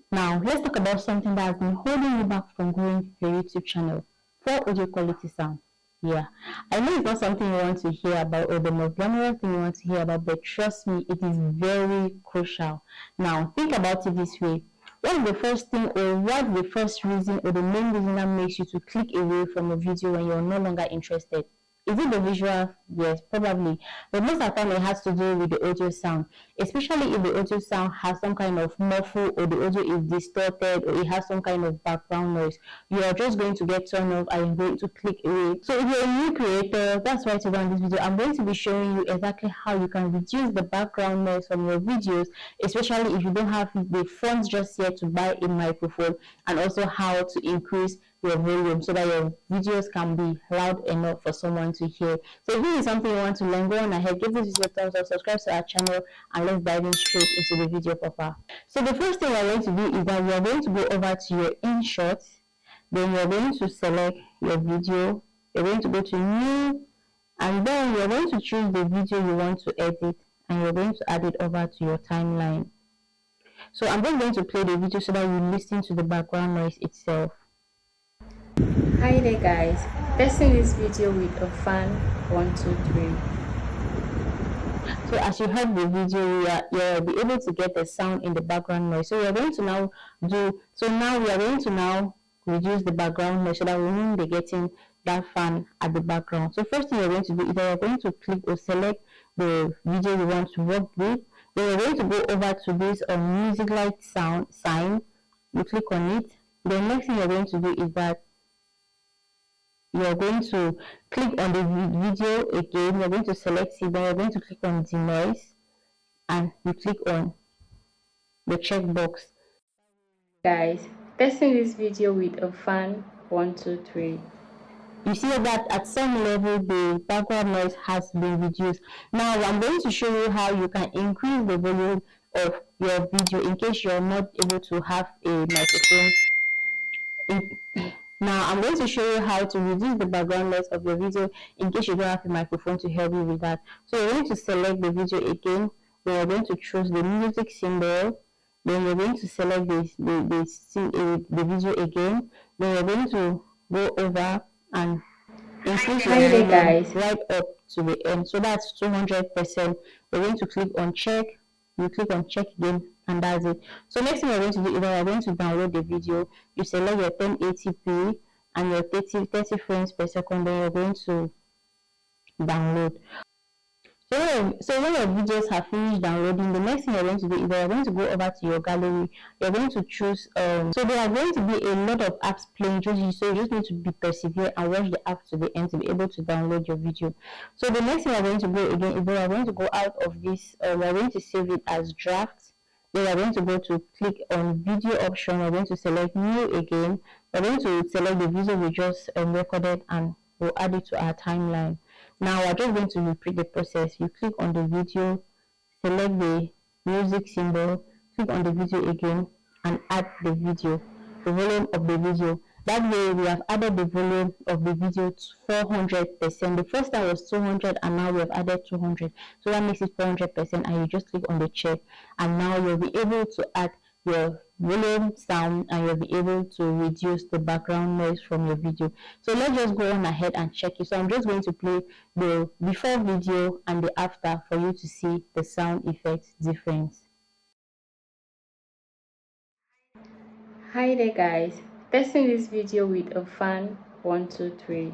Now, let's talk about something that has been holding you back from growing your YouTube channel. Poor audio quality sound. Yeah, I know it's not something you want to hear about or the most glamorous thing you want to hear about, but trust me, it is very crucial. Now, think about it this way. What's the first thing or what's the first reason or the main reason that makes you to click away from a video when you're no longer interested? Is it the visual? Yes, probably. But most of the time it has to do with the audio sound, especially if the audio sound has some kind of muffle or the audio is distorted or it has some kind of background noise. You are just going to get turned off and you're going to click away. So if you're a new creator, that's why today on this video, I'm going to be showing you exactly how you can reduce the background noise from your videos, especially if you don't have the funds just yet to buy a microphone, and also how to increase your volume so that your videos can be loud enough for someone to hear. So if this is something you want to learn, go on ahead, give this video a thumbs up, subscribe to our channel, and let's dive in straight into the video proper. So the first thing we're going to do is that we are going to go over to your Inshot, then you're going to select your video, you're going to go to new, and then you're going to choose the video you want to edit, and you're going to add it over to your timeline. So I'm just going to play the video so that you listen to the background noise itself. Hi there guys, testing this video with a fan 1 2 3. So as you heard the video, you'll be able to get the sound in the background noise. So we are going to now we are going to now reduce the background noise so that we won't be getting that fan at the background. So first thing you're going to do is that you're going to click or select the video you want to work with. Then you're going to go over to this music light sound sign. You click on it. The next thing you're going to do is that you're going to click on the video again. You're going to select it, then you're going to click on the noise and you click on the checkbox. Guys, testing this video with a fan 1 2 3. You see that at some level the background noise has been reduced. Now I'm going to show you how you can increase the volume of your video in case you're not able to have a microphone. Now I'm going to show you how to reduce the background noise of your video in case you don't have a microphone to help you with that. So you're going to select the video again, then you're going to choose the music symbol, then you're going to select the video again, then you're going to go over and increase your volume guys. right up to the end. So that's 200%. We're going to click on check, you click on check again, and that's it. So next thing we're going to do is we're going to download the video. You select your 1080p and your 30 frames per second, then you're going to download. So when your videos have finished downloading, the next thing you're going to do is you're going to go over to your gallery. You're going to choose, so there are going to be a lot of apps playing, so you just need to be persevere and watch the app to the end to be able to download your video. So the next thing we're going to go again is we're going to go out of this, we're going to save it as draft. Then we're going to go to click on video option. We're going to select new again. We're going to select the video we just recorded and we'll add it to our timeline. Now we're just going to repeat the process. You click on the video, select the music symbol, click on the video again, and add the video, the volume of the video. That way we have added the volume of the video to 400%. The first time was 200 and now we have added 200. So that makes it 400%, and you just click on the check, and now you'll be able to add your volume sound and you'll be able to reduce the background noise from your video. So let's just go on ahead and check it. So I'm just going to play the before video and the after for you to see the sound effect difference. Hi there guys, testing this video with a fan 1 2 3.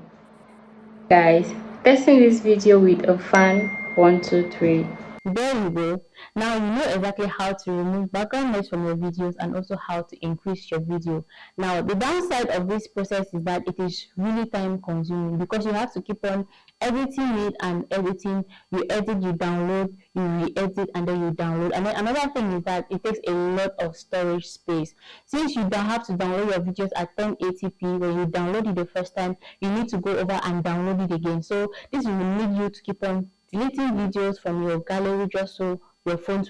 Guys, testing this video with a fan 1 2 3. There you go. Now you know exactly how to remove background noise from your videos and also how to increase your video. Now the downside of this process is that it is really time consuming because you have to keep on editing it and editing. You edit, you download, you re-edit, and then you download. And then another thing is that it takes a lot of storage space. Since you don't have to download your videos at 1080p, when you download it the first time, you need to go over and download it again. So this will need you to keep on deleting videos from your gallery just so your phone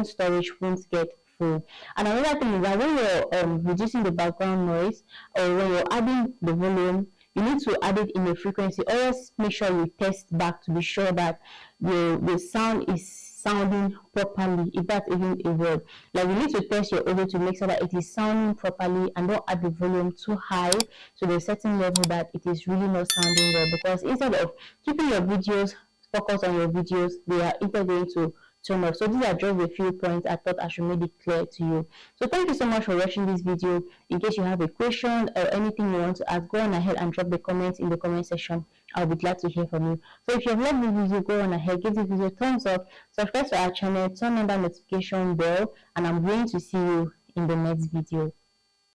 storage won't get full. And another thing is that when you're reducing the background noise or when you're adding the volume, you need to add it in a frequency. Always make sure you test back to be sure that the sound is sounding properly, if that's even a word. Like you need to test your audio to make sure that it is sounding properly, and don't add the volume too high to the certain level that it is really not sounding well, because instead of keeping your videos focus on your videos, they are either going to turn off. So these are just a few points I thought I should make it clear to you. So thank you so much for watching this video. In case you have a question or anything you want to ask, go on ahead and drop the comments in the comment section. I'll be glad to hear from you. So if you have loved this video, go on ahead, give this video a thumbs up, subscribe to our channel, turn on that notification bell, and I'm going to see you in the next video.